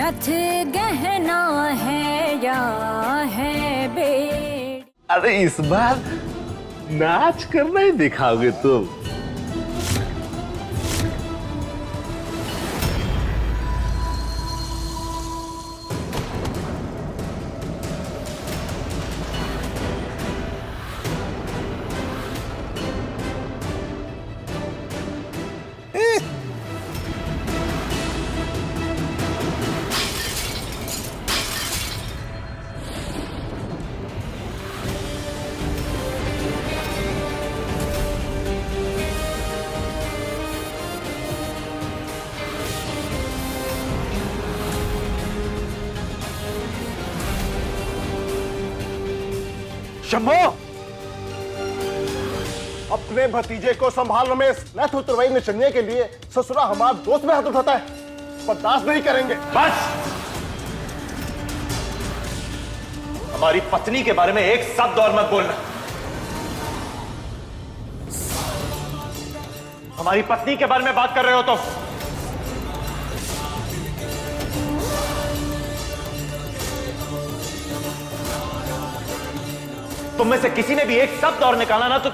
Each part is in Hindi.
नथ गहना है या है बेड़ी। अरे इस बार नाच कर नहीं दिखाओगे तुम? शंभो, अपने भतीजे को संभाल रमेश। नथ उतरवाई नचनिए के लिए ससुरा हमारा दोस्त में हाथ उठाता है, बर्दाश्त नहीं करेंगे। बस, हमारी पत्नी के बारे में एक शब्द और मत बोलना। हमारी पत्नी के बारे में बात कर रहे हो तो तुम में से किसी ने भी एक शब्द और निकाला ना तो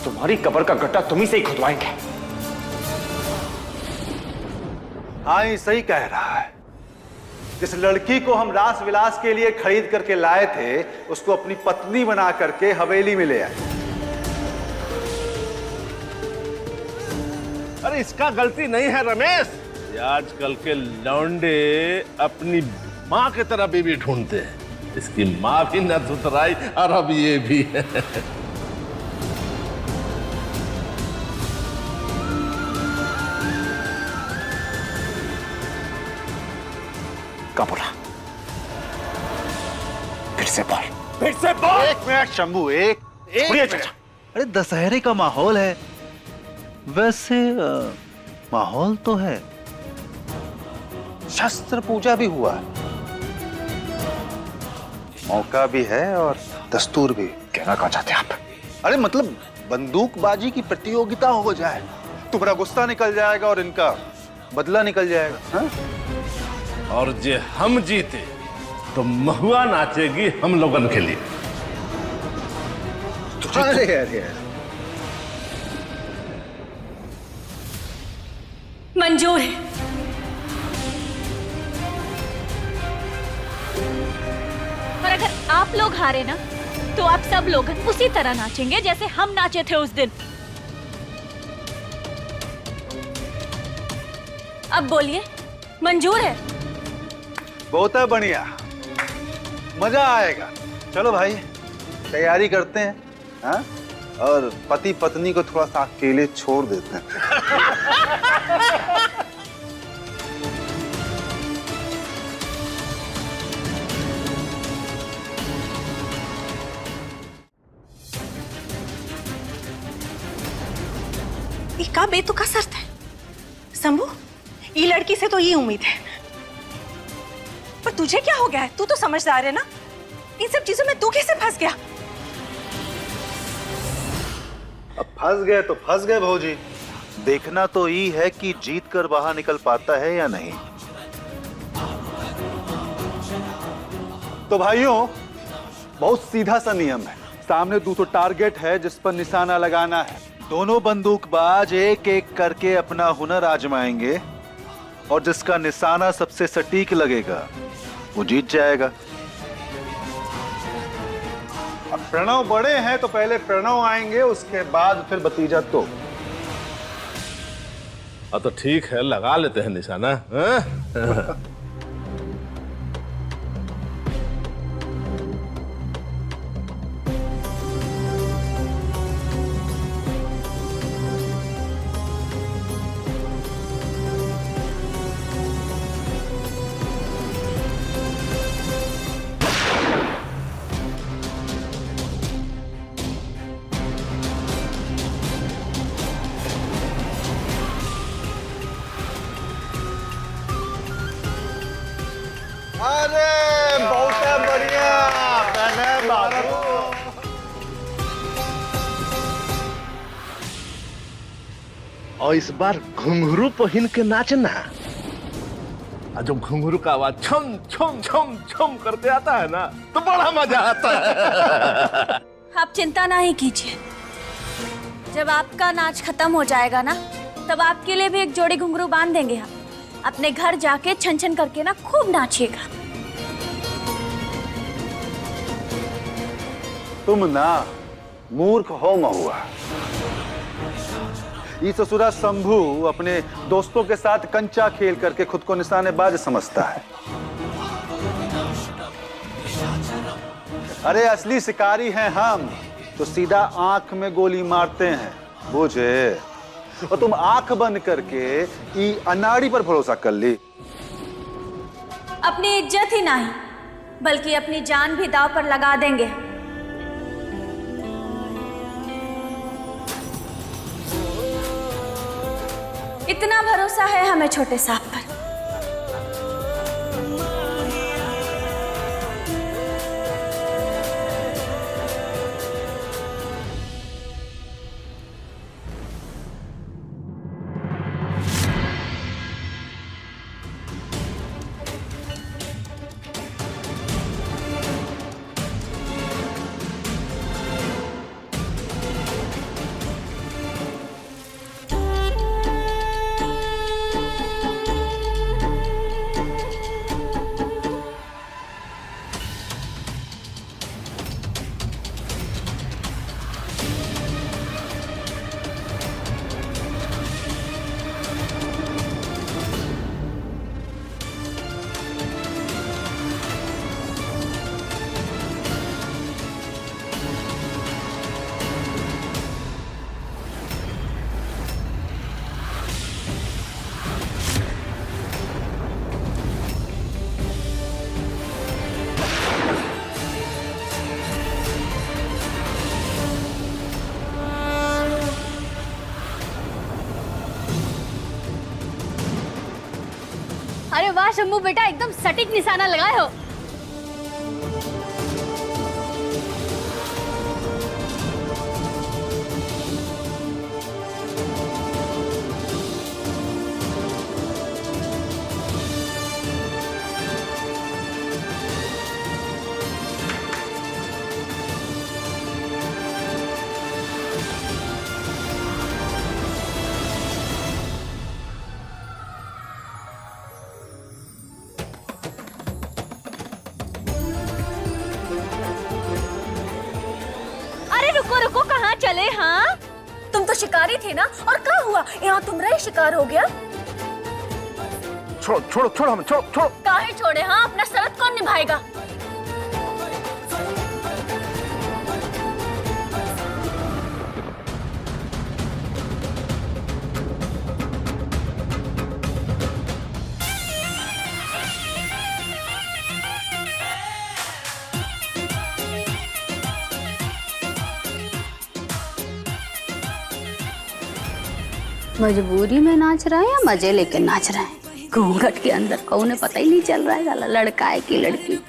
तुम्हारी कब्र का गड्ढा तुम ही से ही खुदवाएंगे। हाँ, ये सही कह रहा है। जिस लड़की को हम रास विलास के लिए खरीद करके लाए थे, उसको अपनी पत्नी बना करके हवेली में ले आए। अरे इसका गलती नहीं है रमेश। ये आजकल के लौंडे अपनी माँ की तरह बीवी ढूंढते हैं। इसकी माँ भी नथ उतराई और अब ये भी है। क्या बोला? फिर से बोल, फिर से बोल। एक मिनट शंभू, एक चाचा। अरे दशहरे का माहौल है। वैसे माहौल तो है, शस्त्र पूजा भी हुआ है, मौका भी है और दस्तूर भी। कहना क्या चाहते हैं आप? अरे मतलब बंदूकबाजी की प्रतियोगिता हो जाए, तुम्हारा गुस्सा निकल जाएगा और इनका बदला निकल जाएगा। हाँ? और जे हम जीते तो महुआ नाचेगी हम लोगन के लिए। अरे अरे मंजूर है। और अगर आप लोग हारे ना तो आप सब लोग उसी तरह नाचेंगे जैसे हम नाचे थे उस दिन। अब बोलिए, मंजूर है? बहुत है, बढ़िया, मजा आएगा। चलो भाई, तैयारी करते हैं। हाँ? और पति पत्नी को थोड़ा सा अकेले छोड़ देते हैं। ये का बेतुका शर्त है शंभू? ये लड़की से तो ये उम्मीद है, पर तुझे क्या हो गया है? तू तो समझदार है ना, इन सब चीजों में तू कैसे फंस गया? अब फंस गए तो फंस गए भौजी। देखना तो ये है कि जीत कर बाहर निकल पाता है या नहीं। तो भाइयों, बहुत सीधा सा नियम है। सामने 200 टारगेट है जिस पर निशाना लगाना है। दोनों बंदूकबाज एक एक करके अपना हुनर आजमाएंगे और जिसका निशाना सबसे सटीक लगेगा वो जीत जाएगा। अब प्रणव बड़े हैं तो पहले प्रणव आएंगे, उसके बाद फिर भतीजा। तो ठीक है, लगा लेते हैं निशाना। हाँ? अरे बहुत बढ़िया मैंने बाबू। और इस बार घुंघरू पहन के नाचना। और जब घुंघरू का आवाज छम छम छम छम करते आता है ना तो बड़ा मजा आता है। आप चिंता ना ही कीजिए, जब आपका नाच खत्म हो जाएगा ना तब आपके लिए भी एक जोड़ी घुंघरू बांध देंगे हम। अपने घर जाके छन छन करके ना खूब नाचिएगा। तुम ना मूर्ख हो महुआ। ये ससुरा शंभू अपने दोस्तों के साथ कंचा खेल करके खुद को निशानेबाज समझता है। अरे असली शिकारी हैं हम, तो सीधा आंख में गोली मारते हैं, बुझे? और तुम आंख बंद करके ई अनाड़ी पर भरोसा कर ली। अपनी इज्जत ही नहीं बल्कि अपनी जान भी दांव पर लगा देंगे। इतना भरोसा है हमें छोटे साहब पर। अरे वाह शंभू बेटा, एकदम सटीक निशाना लगाए हो। रुको रुको, कहाँ चले? हाँ तुम तो शिकारी थे ना, और क्या हुआ? यहाँ तुम्हारा ही शिकार हो गया। छोड़ो छोड़ो छोड़ो हमें, छोड़ो छोड़ो। काहे छोड़े? हाँ, अपना शर्त कौन निभाएगा? मजबूरी में नाच रहा है या मजे लेके नाच रहा है? घूंघट के अंदर को उन्हें पता ही नहीं चल रहा है साला लड़का है कि लड़की।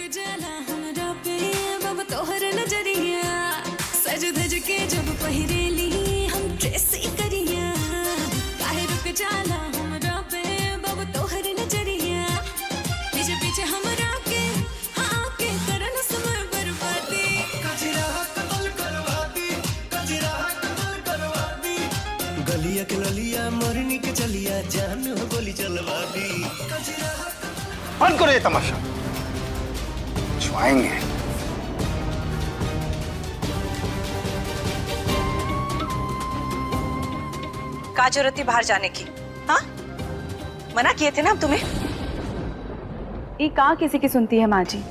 बंद करो ये तमाशा, छुआएंगे। क्या जरूरत थी बाहर जाने की? हाँ, मना किए थे ना हम तुम्हें। ये कहाँ किसी की सुनती है माँ जी।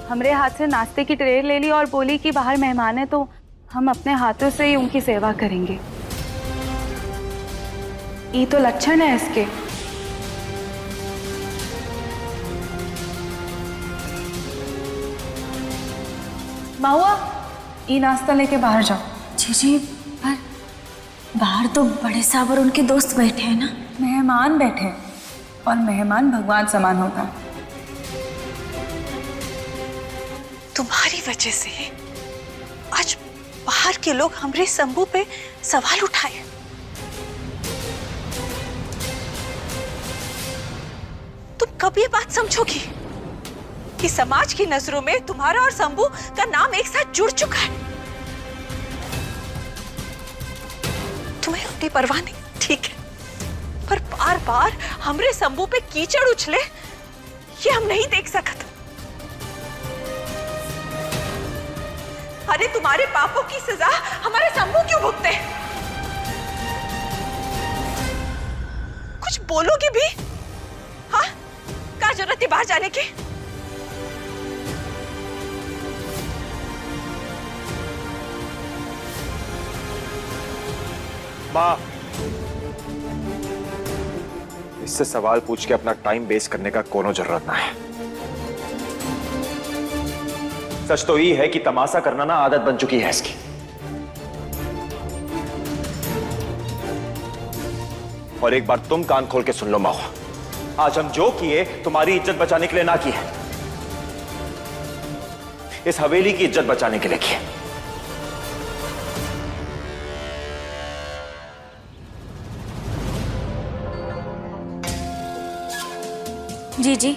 हमरे हाथ से नाश्ते की ट्रे ले ली और बोली कि बाहर मेहमान है तो हम अपने हाथों से ही उनकी सेवा करेंगे। ये तो लक्षण है इसके। महुआ, ये नाश्ता लेके बाहर जाओ। जी, पर बाहर तो बड़े साहब और उनके दोस्त बैठे हैं ना। मेहमान बैठे, और मेहमान भगवान समान होता है। तुम्हारी वजह से आज बाहर के लोग हमरे शंभू पे सवाल उठाए। कब ये बात समझोगी कि समाज की नजरों में तुम्हारा और शंभू का नाम एक साथ जुड़ चुका है? तुम्हें अपनी परवाह नहीं, ठीक है, पर बार बार हमरे शंभू पे कीचड़ उछले ये हम नहीं देख सकते। अरे तुम्हारे पापों की सजा हमारे शंभू क्यों भुगते? कुछ बोलोगी भी? हाँ, क्या जरूरत है बाहर जाने की? माँ, इससे सवाल पूछ के अपना टाइम वेस्ट करने का कोनो जरूरत ना है। सच तो ये है कि तमाशा करना ना आदत बन चुकी है इसकी। और एक बार तुम कान खोल के सुन लो महुआ, आज हम जो किए तुम्हारी इज्जत बचाने के लिए ना किए, इस हवेली की इज्जत बचाने के लिए किए। जी जी,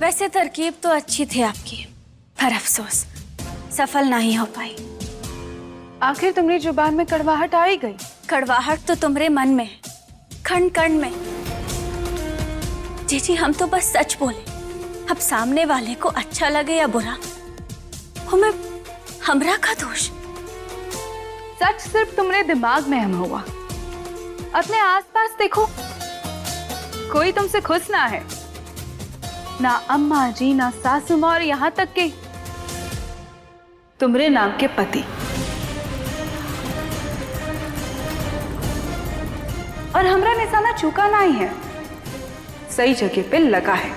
वैसे तरकीब तो अच्छी थी आपकी, पर अफसोस सफल नहीं हो पाई। आखिर तुम्हारी जुबान में कड़वाहट आ ही गई। कड़वाहट तो तुम्हारे मन में है, कण कण में। जी जी, हम तो बस सच बोले, अब सामने वाले को अच्छा लगे या बुरा, हमें हमरा का दोष। सच सिर्फ तुम्हारे दिमाग में हम हुआ, अपने आसपास देखो, कोई तुमसे खुश ना है, ना अम्मा जी, ना सासू माँ, और यहाँ तक कि तुम्हारे नाम के पति। और हमरा निशाना चूका नहीं है, सही जगह पे लगा है।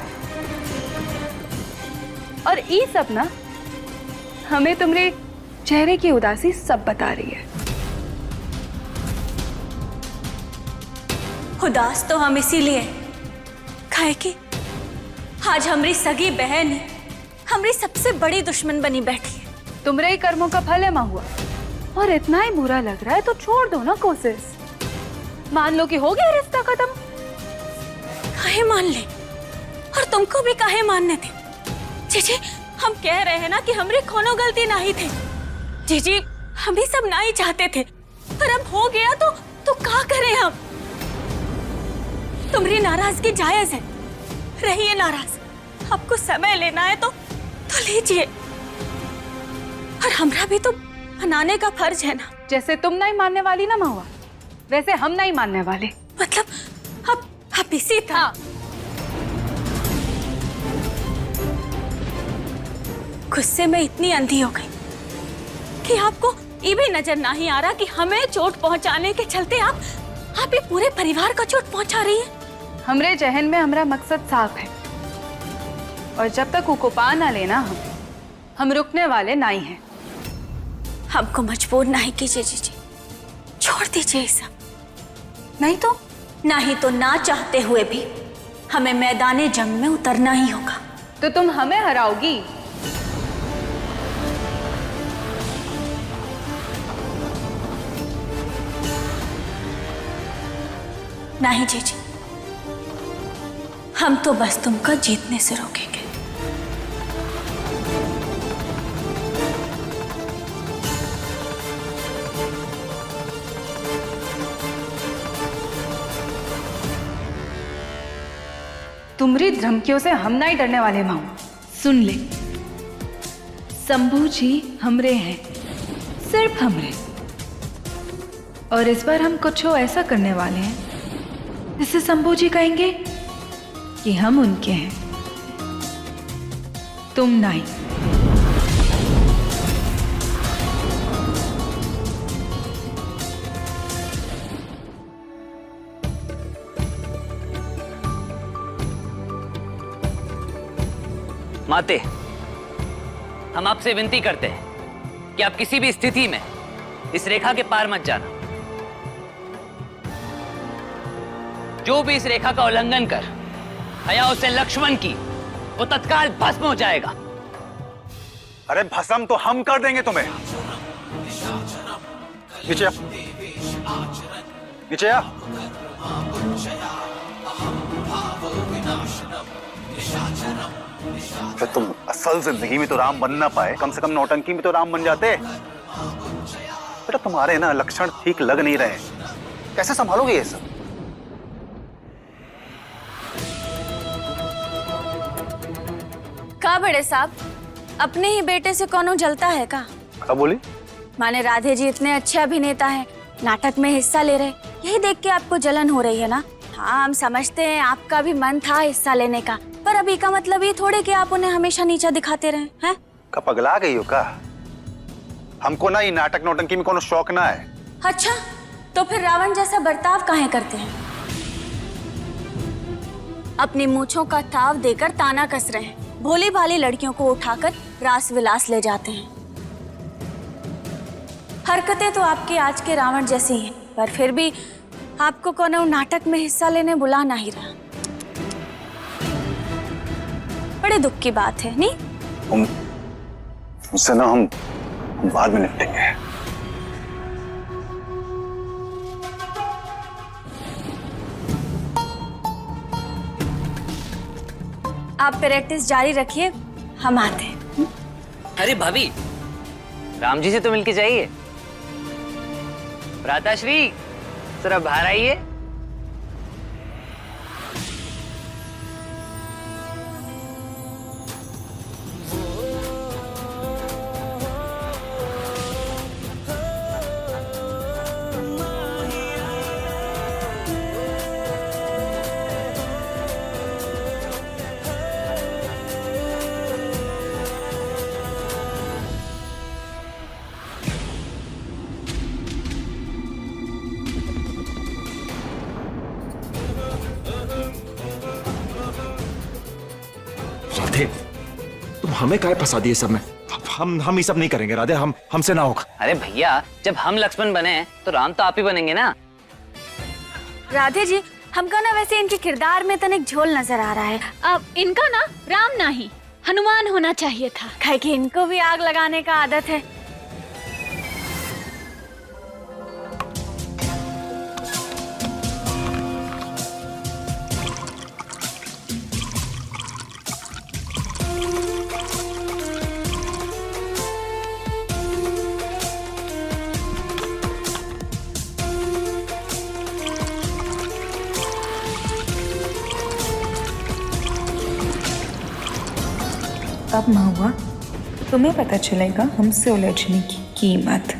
और ये सब ना हमें तुम्हारे चेहरे की उदासी सब बता रही है। उदास तो हम इसीलिए काहे कि आज हमारी सगी बहन ही हमारी सबसे बड़ी दुश्मन बनी बैठी है। तुम्हारे ही कर्मों का फल है महुआ, और इतना ही बुरा लग रहा है तो छोड़ दो ना कोशिश। मान लो कि हो गया रिश्ता खत्म। काहे मान ले, और तुमको भी काहे मानने थे? जीजी, हम कह रहे हैं ना कि हमरे कोनो गलती नहीं थे। जीजी, हम भी सब ना ही चाहते थे, पर अब हो गया तो क्या करें हम? तुम्हारी नाराजगी जायज है, रहिए नाराज। आपको समय लेना है तो लीजिए, और हमरा भी तो मनाने का फर्ज है ना। जैसे तुम नहीं मानने वाली ना महुआ, वैसे हम नहीं मानने वाले। मतलब अब इसी था। गुस्से में इतनी अंधी हो गई कि आपको ये भी नजर नहीं आ रहा कि हमें चोट पहुंचाने के चलते आप ये पूरे परिवार को चोट पहुंचा रही है। हमरे जहन में हमरा मकसद साफ है, और जब तक वो पा ना लेना हम रुकने वाले नहीं हैं। हमको मजबूर नहीं कीजिए जीजी, छोड़ दीजिए ये सब। नहीं तो ना चाहते हुए भी हमें मैदाने जंग में उतरना ही होगा। तो तुम हमें हराओगी? नहीं जीजी, हम तो बस तुमको जीतने से रोकेंगे। तुम्हारी धमकियों से हम नहीं डरने वाले माऊ। सुन ले, शंभू जी हमरे हैं, सिर्फ हमरे। और इस बार हम कुछ ऐसा करने वाले हैं जिससे शंभू जी कहेंगे कि हम उनके हैं, तुम नहीं। माते, हम आपसे विनती करते हैं कि आप किसी भी स्थिति में इस रेखा के पार मत जाना। जो भी इस रेखा का उल्लंघन कर आया उसे लक्ष्मण की, वो तत्काल भस्म हो जाएगा। अरे भस्म तो हम कर देंगे तुम्हें। नीचे आ, नीचे आ। फिर तुम असल जिंदगी में तो राम बन ना पाए, कम से कम नौटंकी में तो राम बन जाते। बेटा तुम्हारे ना लक्षण ठीक लग नहीं रहे, कैसे संभालोगे ये सब? का बड़े साहब, अपने ही बेटे से कौनो जलता है का? क्या बोली? माने राधे जी इतने अच्छे अभिनेता हैं, नाटक में हिस्सा ले रहे, यही देख के आपको जलन हो रही है ना? हाँ, हम समझते हैं आपका भी मन था हिस्सा लेने का, पर अभी का मतलब ये थोड़े कि आप उन्हें हमेशा नीचा दिखाते रहे हैं। का पगला गई हो का? हमको ना ये नाटक नौटंकी में कोनो शौक ना है। अच्छा, तो फिर रावण जैसा बर्ताव काहे करते हैं? अपनी मूंछों का ताव देकर ताना कस रहे हैं, भोली भाली लड़कियों को उठाकर रास विलास ले जाते हैं। हरकतें तो आपके आज के रावण जैसी हैं, पर फिर भी आपको कोनो नाटक में हिस्सा लेने बुला नहीं रहा। बड़े दुख की बात है, नहीं? उससे ना हम बाद में निपटेंगे। आप प्रैक्टिस जारी रखिए, हम आते हैं। अरे भाभी, राम जी से तो मिलके जाइए। भ्राताश्री, जरा बाहर आइए। राधे, तुम हमें काहे फंसा दिए सब में? हम ये सब नहीं करेंगे राधे, हमसे ना होगा। अरे भैया, जब हम लक्ष्मण बने तो राम तो आप ही बनेंगे ना। राधे जी, हमका ना वैसे इनके किरदार में तनिक झोल नजर आ रहा है। अब इनका ना राम नहीं हनुमान होना चाहिए था। काहे कि इनको भी आग लगाने का आदत है। अब महुआ, तुम्हें पता चलेगा हमसे उलझने की कीमत।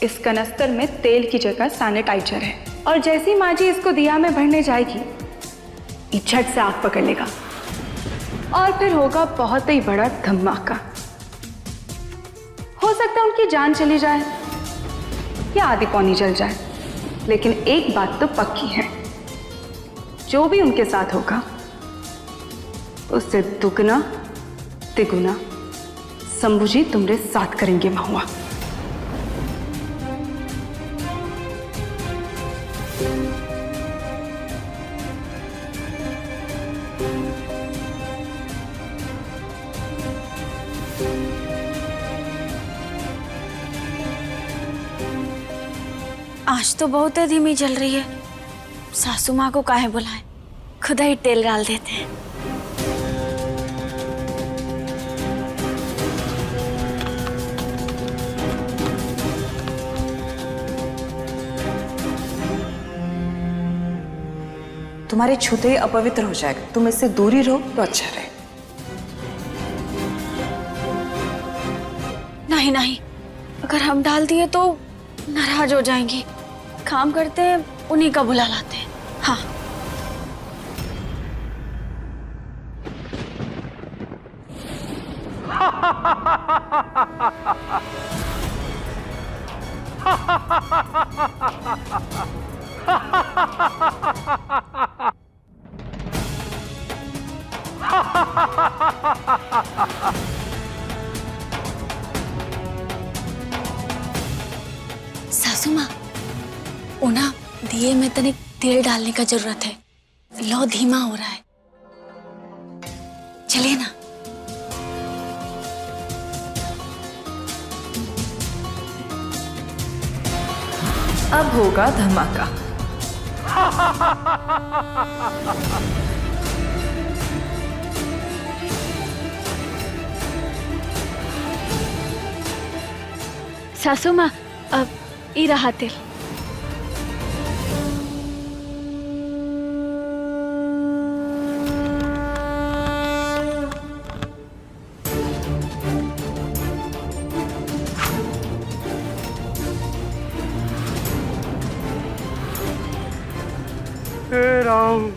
इस कनस्तर में तेल की जगह सैनिटाइजर है, और जैसी माँ जी इसको दिया में भरने जाएगी, ये झट से आग पकड़ लेगा और फिर होगा बहुत ही बड़ा धमाका। हो सकता है उनकी जान चली जाए या आधी पौनी जल जाए, लेकिन एक बात तो पक्की है, जो भी उनके साथ होगा उससे दुगना तिगुना शंभू जी तुम्हारे साथ करेंगे महुआ। आज तो बहुत धीमी जल रही है। सासू माँ को काहे बुलाएं, खुदा ही तेल डाल देते हैं। तुम्हारे छूते ही अपवित्र हो जाएगा, तुम इससे दूरी रहो तो अच्छा रहे। नहीं नहीं, अगर हम डाल दिए तो नाराज हो जाएंगी। काम करते हैं, उन्हीं का बुला लाते हैं। हाँ, सासू माँ, उना दिए में तनिक तेल डालने का जरूरत है। लो धीमा हो रहा है, चलिए ना। अब होगा धमाका। सासू माँ, अब ई रहा तिल। राम।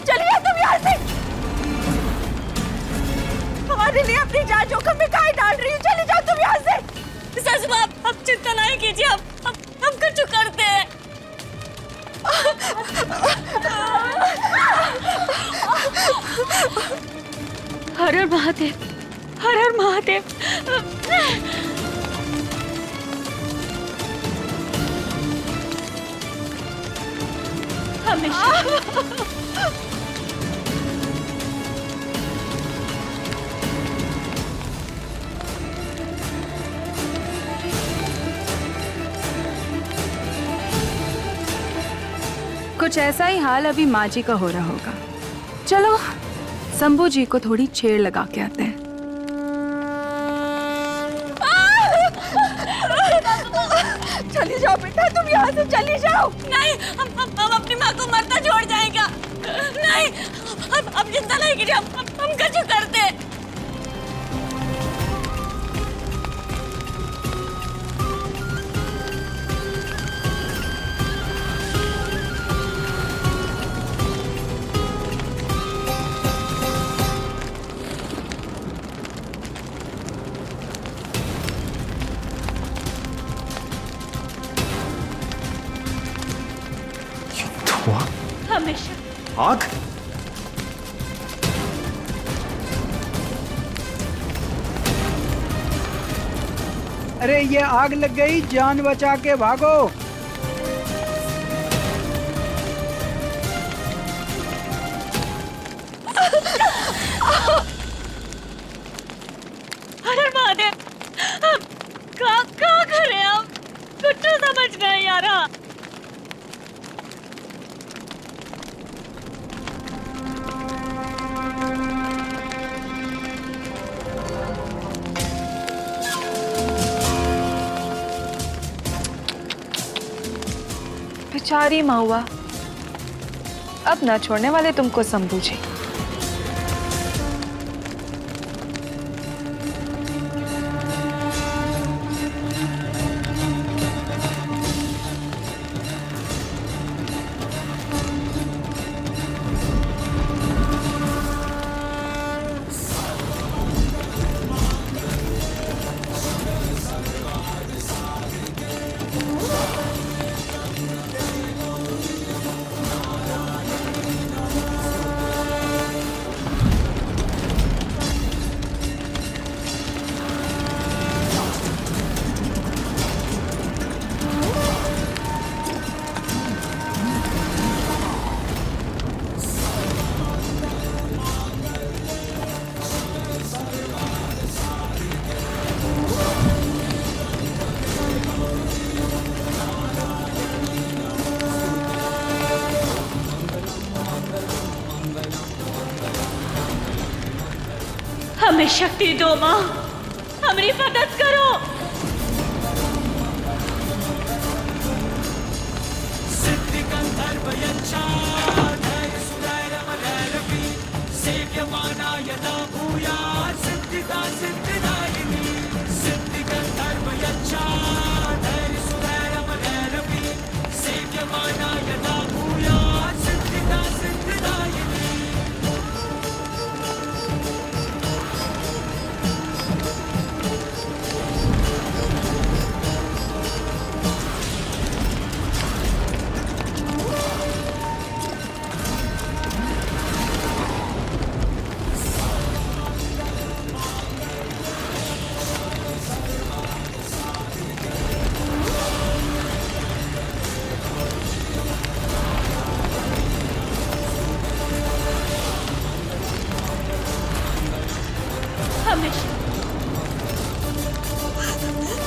चलिए तुम यहाँ से। हमारे लिए अपनी जान जोखिम में काहे डाल रही हो? चले जाओ तुम यहाँ से। सासू माँ, आप चिंता नहीं कीजिए, हम कुछ करते हैं। हर हर महादेव, हर हर महादेव। हमेशा। कुछ ऐसा ही हाल अभी माँ जी का हो रहा होगा। चलो शंभू जी को थोड़ी छेड़ लगा के आते हैं। चली जाओ बेटा, तुम यहाँ से चली जाओ। नहीं, हम अपनी माँ को मरता छोड़ जाएगा। नहीं, अब चिंता नहीं कीजिए, हम कुछ करते हैं। हमेशा। आग? अरे ये आग लग गई, जान बचा के भागो। अरे महादेव, क्या करें हम? कुछ तो समझ नहीं आ रहा। बेचारी महुआ, अब न छोड़ने वाले तुमको शंभू जी। हमें शक्ति दो माँ, हमारी मदद करो।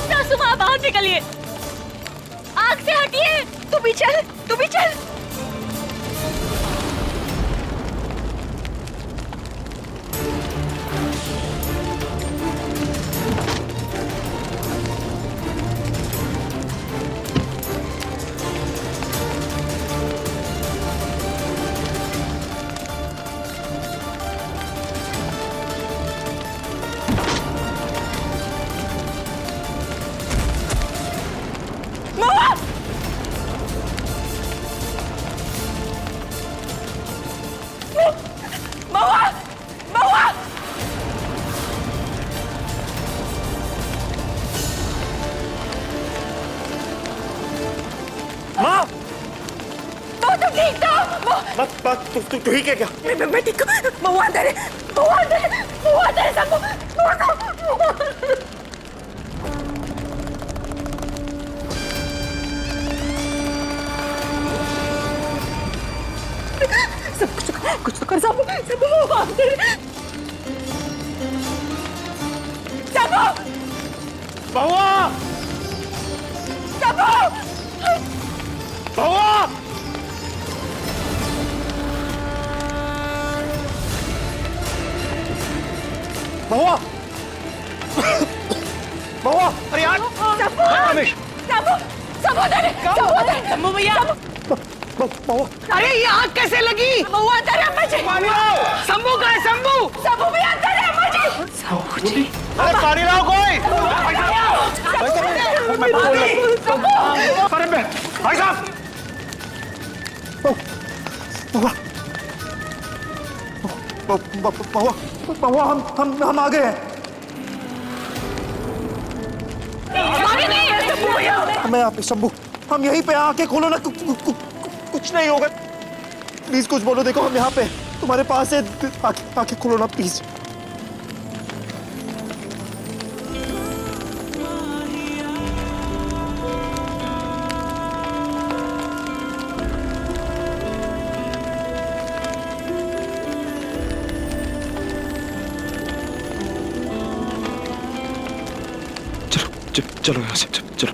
सासू माँ बाहर निकलिए, आग से हटिए। तू भी चल, तू भी चल। तू ठीक है क्या? मैं ठीक हूँ। महुआ अंदर है, महुआ अंदर है, महुआ अंदर है। सबको कुछ तो कर। सब महुआ अंदर है। सब महुआ, सब महुआ, महुआ, महुआ, अरे यार, रमेश, सब उधर है, सब उधर है। शंभू भैया, महुआ, अरे ये आग कैसे लगी? महुआ अंदर है अम्मा जी। शंभू का है, शंभू। शंभू भैया अंदर है अम्मा जी। अरे पानी लाओ कोई। अरे भाई साहब, महुआ, हम आ गए हैं। मैं यहाँ पे शंभू, हम यहीं पे आके खोलो ना। कुछ नहीं होगा, प्लीज कुछ बोलो। देखो हम यहाँ पे तुम्हारे पास है, आके खोलो ना प्लीज। चलो यहाँ से चलो।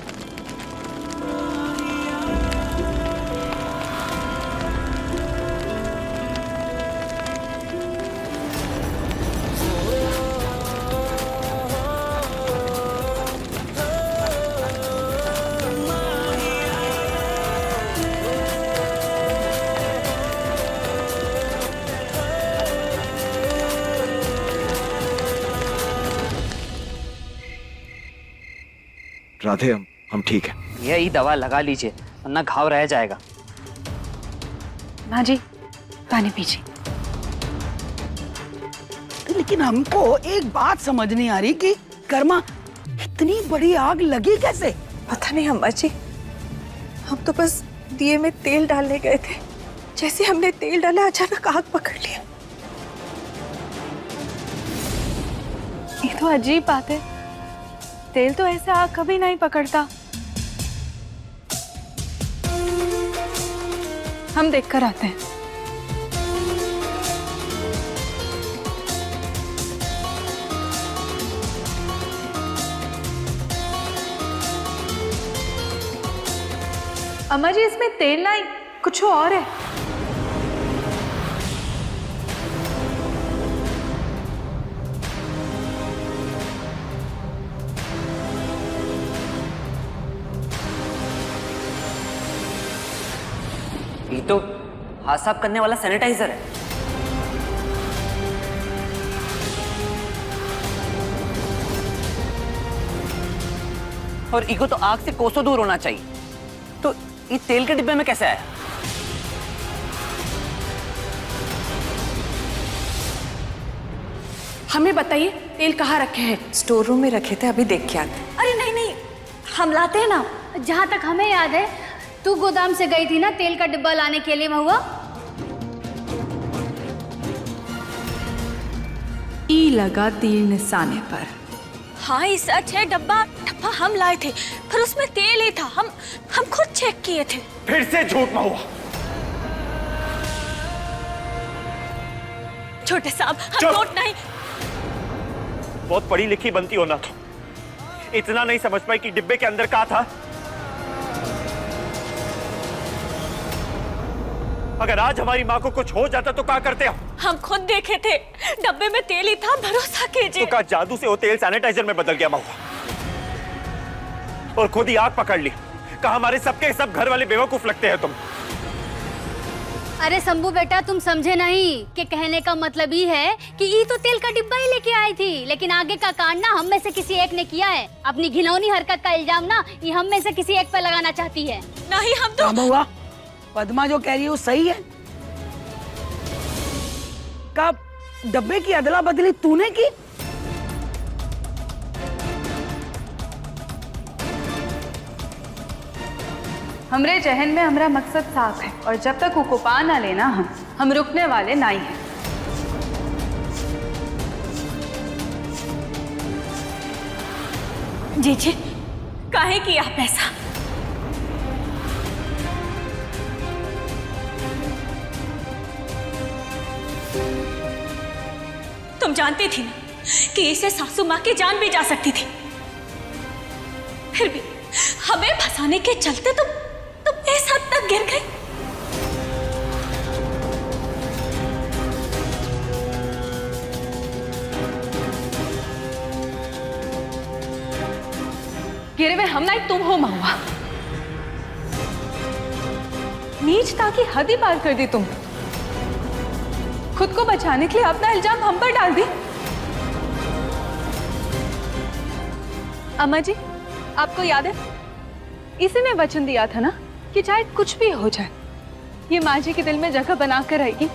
राधे, हम ठीक है। यही दवा लगा लीजिए वरना घाव रह जाएगा। माँ जी पानी पीजिए। लेकिन हमको एक बात समझ नहीं आ रही कि कर्मा इतनी बड़ी आग लगी कैसे? पता नहीं अम्मा जी, हम तो बस दिए में तेल डालने गए थे। जैसे हमने तेल डाला अचानक आग पकड़ लिया। ये तो अजीब बात है, तेल तो ऐसे आग कभी नहीं पकड़ता। हम देख कर आते हैं। अम्मा जी इसमें तेल नहीं कुछ और है। ये तो हाथ साफ करने वाला सैनिटाइजर है। और ईगो तो आग से कोसों दूर होना चाहिए, तो ये तेल के डिब्बे में कैसे आया? हमें बताइए तेल कहाँ रखे हैं? स्टोर रूम में रखे थे, अभी देख के आते। अरे नहीं नहीं, हम लाते हैं ना। जहाँ तक हमें याद है तू गोदाम से गई थी ना तेल का डिब्बा लाने के लिए महुआ। ई लगा तीर निशाने पर। हाँ ये सच है, डब्बा हम लाए थे, पर उसमें तेल ही था। हम खुद चेक किए थे। फिर से झूठ महुआ। छोटे साहब हम झूठ नहीं। बहुत पढ़ी लिखी बनती हो ना तो इतना नहीं समझ पाई कि डिब्बे के अंदर क्या था? अगर आज हमारी माँ को कुछ हो जाता तो क्या करते हम खुद देखे थे, डब्बे में तेल ही था, भरोसा कीजिए। तो क्या जादू से वो तेल सैनिटाइजर में बदल गया महुआ? और खुद ही आग पकड़ ली। कहा हमारे सबके सब घर वाले बेवकूफ लगते हैं तुम। अरे शंभू बेटा तुम समझे नहीं कि कहने का मतलब ही है कि ये तो तेल का डिब्बा ही लेके आई थी, लेकिन आगे का कांड ना हम में से किसी एक ने किया है। अपनी घिनौनी हरकत का इल्जाम ना ये हम में से किसी एक पर लगाना चाहती है। नहीं हम तो महुआ, पद्मा जो कह रही है वो सही है। कब डब्बे की अदला बदली तूने की? हमरे जहन में हमरा मकसद साफ है और जब तक वो पा ना लेना हम रुकने वाले नहीं हैं। जी काहे किया आप ऐसा? तुम जानती थी ना कि इससे सासू माँ की जान भी जा सकती थी, फिर भी हमें फंसाने के चलते तुम इस हद तक गिर गई। गिरे हुए हम नहीं तुम हो महुआ। नीचता की हद ही पार कर दी तुम। खुद को बचाने के लिए अपना इल्जाम हम पर डाल दी। अम्मा जी आपको याद है इसी में वचन दिया था ना कि चाहे कुछ भी हो जाए ये माँ जी के दिल में जगह बना कर रहेगी।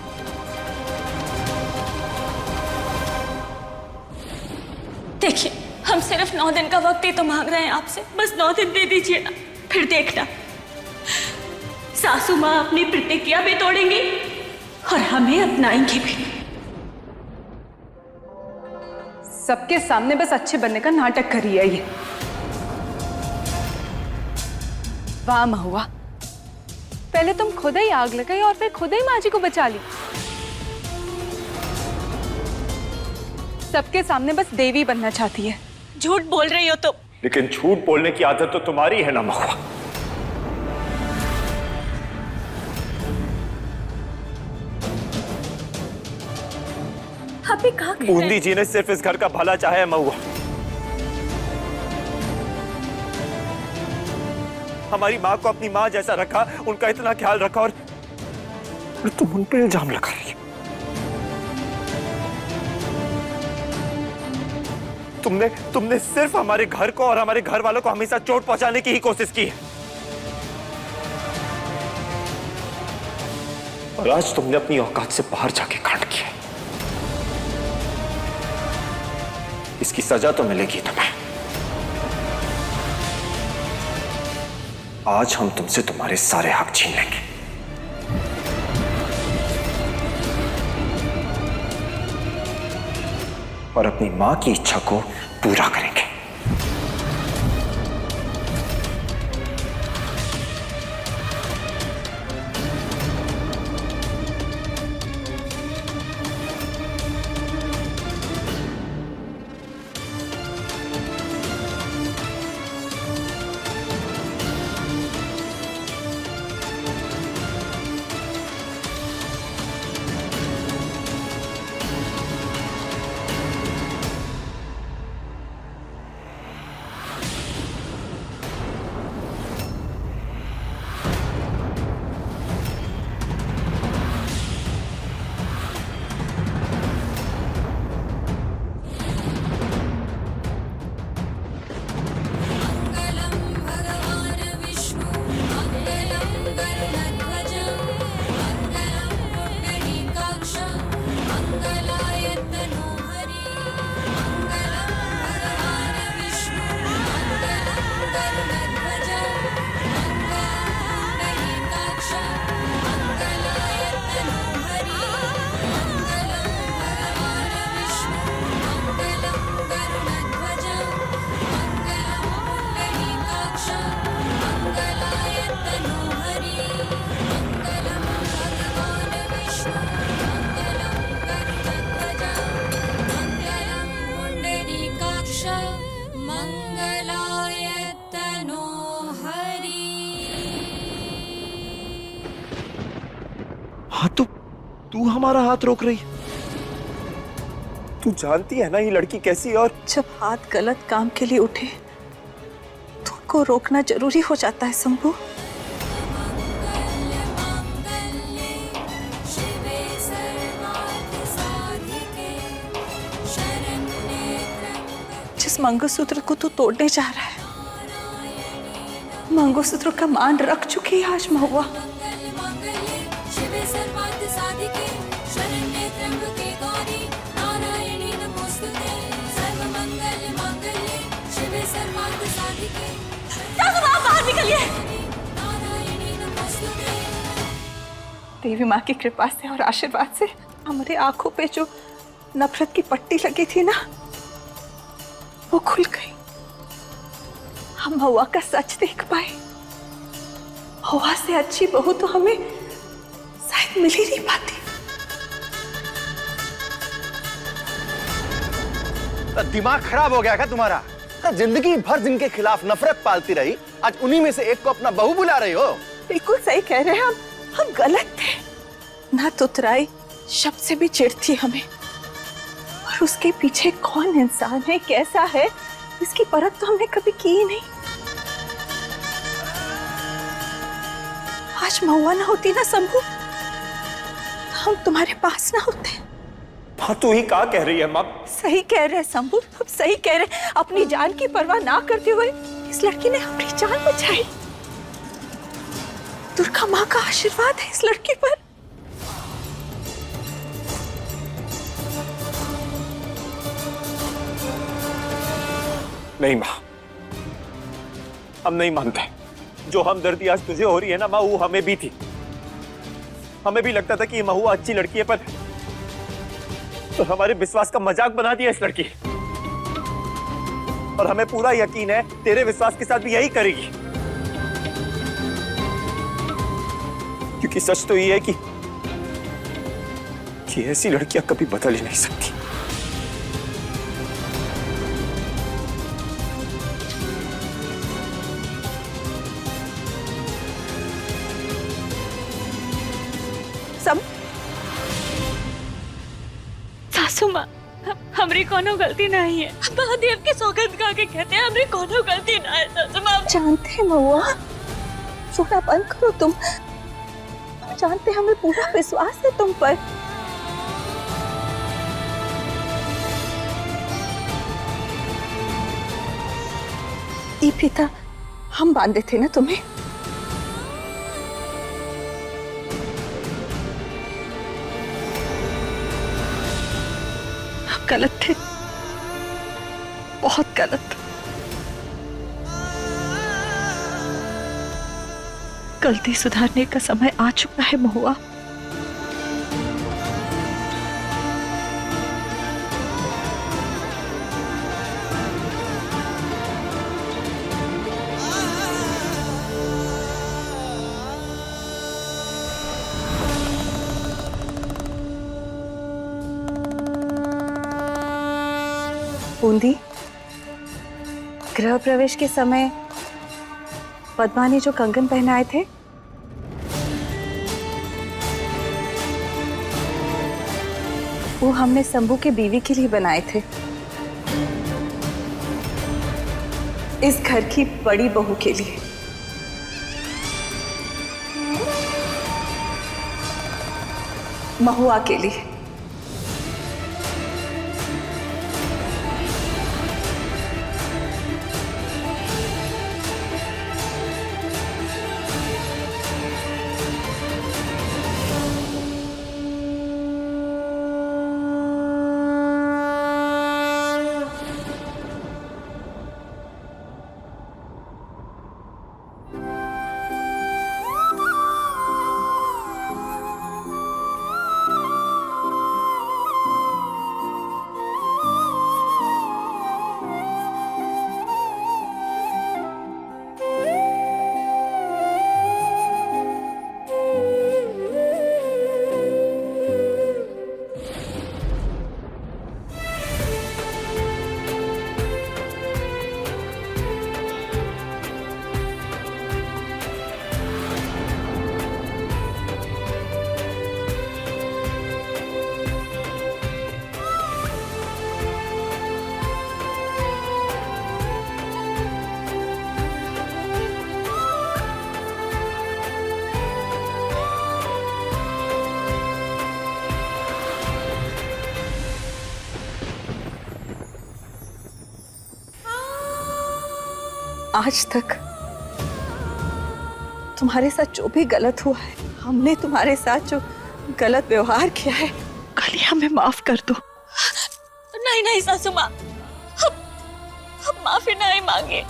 देखिए हम सिर्फ 9 दिन का वक्त ही तो मांग रहे हैं आपसे, बस 9 दिन दे दीजिए ना, फिर देखना सासू माँ अपनी प्रतिज्ञा भी तोड़ेंगी और हमें अपनाएंगी भी। सबके सामने बस अच्छे बनने का नाटक कर रही है ये। वाह महुआ, पहले तुम खुद ही आग लगाई और फिर खुद ही माँ जी को बचा ली। सबके सामने बस देवी बनना चाहती है। झूठ बोल रही हो तुम। लेकिन झूठ बोलने की आदत तो तुम्हारी है ना महुआ। अभी कहाँ गए? बूंदी जी ने सिर्फ इस घर का भला चाहा है महुआ। हमारी माँ को अपनी माँ जैसा रखा, उनका इतना ख्याल रखा और तुम उन पर इल्जाम लगा रही हो। तुमने सिर्फ हमारे घर को और हमारे घर वालों को हमेशा चोट पहुंचाने की ही कोशिश की है। और आज तुमने अपनी औकात से बाहर जाके कांड किया। इसकी सजा तो मिलेगी तुम्हें। आज हम तुमसे तुम्हारे सारे हक छीन लेंगे। और अपनी मां की इच्छा को पूरा करेंगे। हाँ तो तू हमारा हाथ रोक रही। तू जानती है ना ये लड़की कैसी, और जब हाथ गलत काम के लिए उठे तो उनको रोकना जरूरी हो जाता है शंभू। जिस मंगलसूत्र को तू तोड़ने जा रहा है, मंगलसूत्र का मान रख चुकी है आज महुआ। बाहर निकलिए। देवी माँ की कृपा से और आशीर्वाद से हमारे आंखों पे जो नफरत की पट्टी लगी थी ना, वो खुल गई। हम महुआ का सच देख पाए। महुआ से अच्छी बहू तो हमें शायद मिल ही नहीं पाती। दिमाग खराब हो गया क्या तुम्हारा? जिंदगी भर जिनके खिलाफ नफरत पालती रही, आज उन्हीं में से एक को अपना बहू बुला रही हो। बिल्कुल सही कह रहे हैं हम गलत थे ना। तुतराई शब्द से भी चिढ़ती हमें, और उसके पीछे कौन इंसान है, कैसा है, इसकी परख तो हमने कभी की ही नहीं। आज महुआ ना होती ना शंभू, हम तुम्हारे पास ना होते। हाँ तू ही क्या कह रही है माँ? सही कह रहे हैं शंभू, हम सही कह रहे हैं। अपनी जान की परवाह ना करते हुए इस लड़की ने अपनी जान बचाई। दुर्गा माँ का आशीर्वाद है इस लड़की पर। नहीं माँ, हम नहीं मानते। जो हमदर्दी आज तुझे हो रही है ना माँ, वो हमें भी थी। हमें भी लगता था कि ये महुआ अच्छी लड़की है, पर तो हमारे विश्वास का मजाक बना दिया इस लड़की। और हमें पूरा यकीन है तेरे विश्वास के साथ भी यही करेगी, क्योंकि सच तो ये है कि ऐसी लड़कियां कभी बदल ही नहीं सकती। सासू माँ, हमारी कोनो गलती नहीं है। महादेव की सौगंध खा के कहते हैं हमारी कोनो गलती ना है। सासू माँ जानते हैं महुआ, रोना बंद करो तुम। जानते हैं, हमें पूरा विश्वास है तुम पर। ये पिता हम बांधे थे ना तुम्हें। हम गलत थे, बहुत गलत। गलती सुधारने का समय आ चुका है महुआ। बूंदी, गृह प्रवेश के समय पद्मा ने जो कंगन पहनाए थे, वो हमने शंभू के बीवी के लिए बनाए थे, इस घर की बड़ी बहू के लिए। महुआ के लिए। आज तक तुम्हारे साथ जो भी गलत हुआ है, हमने तुम्हारे साथ जो गलत व्यवहार किया है, कल ही हमें माफ कर दो। नहीं नहीं सासू माँ, हम माफी नहीं मांगे।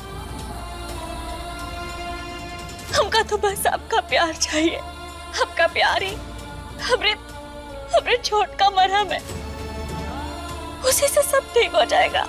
हमका तो बस आपका प्यार चाहिए। आपका प्यार ही हमरे छोट का मरहम है। उसी से सब ठीक हो जाएगा।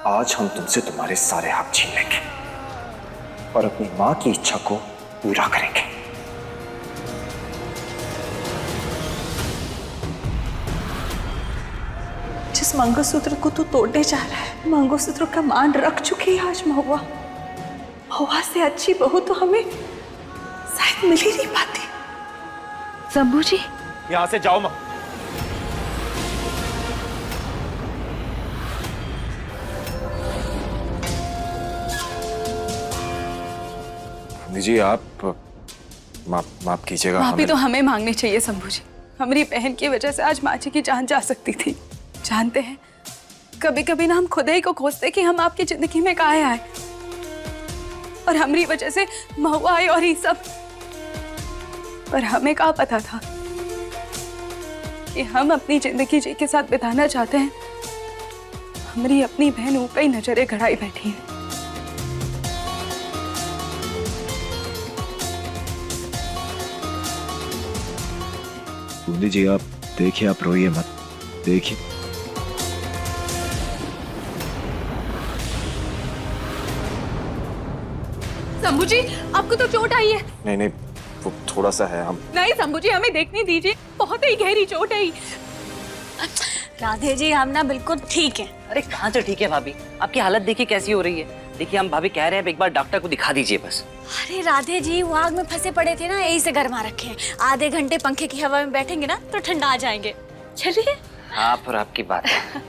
आज हम तुमसे तुम्हारे सारे हक छीन लेंगे और अपनी मां की इच्छा को पूरा करेंगे। जिस मंगलसूत्र को तू तोड़ने जा रहा है, मंगलसूत्र का मान रख चुकी है आज महुआ। महुआ से अच्छी बहू तो हमें शायद मिल ही नहीं पाती। शंभू जी, यहां से जाओ मां। जी आप माफ कीजिएगा। माफी तो हमें मांगनी चाहिए शंभू जी। हमारी बहन की वजह से आज माँ जी की जान जा सकती थी। जानते हैं, कभी कभी ना हम खुद ही को खोजते कि हम आपकी जिंदगी में काहे आए, और हमारी वजह से महुआ आई और ये सब। पर हमें क्या पता था कि हम अपनी जिंदगी जी के साथ बिताना चाहते हैं। हमारी अपनी बहन ऊपर ही नजरें गड़ाई बैठी है। बूंदी जी आप देखिए, आप रोइए मत, देखिए। शंभू जी, आपको तो चोट आई है। नहीं नहीं, वो थोड़ा सा है। हम नहीं शंभू जी, हमें देखने दीजिए, बहुत ही गहरी चोट है। राधे जी, हम ना बिल्कुल ठीक है। अरे कहाँ से ठीक है भाभी, आपकी हालत देखिए कैसी हो रही है। देखिए हम भाभी कह रहे हैं एक बार डॉक्टर को दिखा दीजिए बस। अरे राधे जी, वो आग में फंसे पड़े थे ना, यही से गरमा रखे हैं। आधे घंटे पंखे की हवा में बैठेंगे ना तो ठंडा आ जाएंगे। चलिए। आप और आपकी बात है।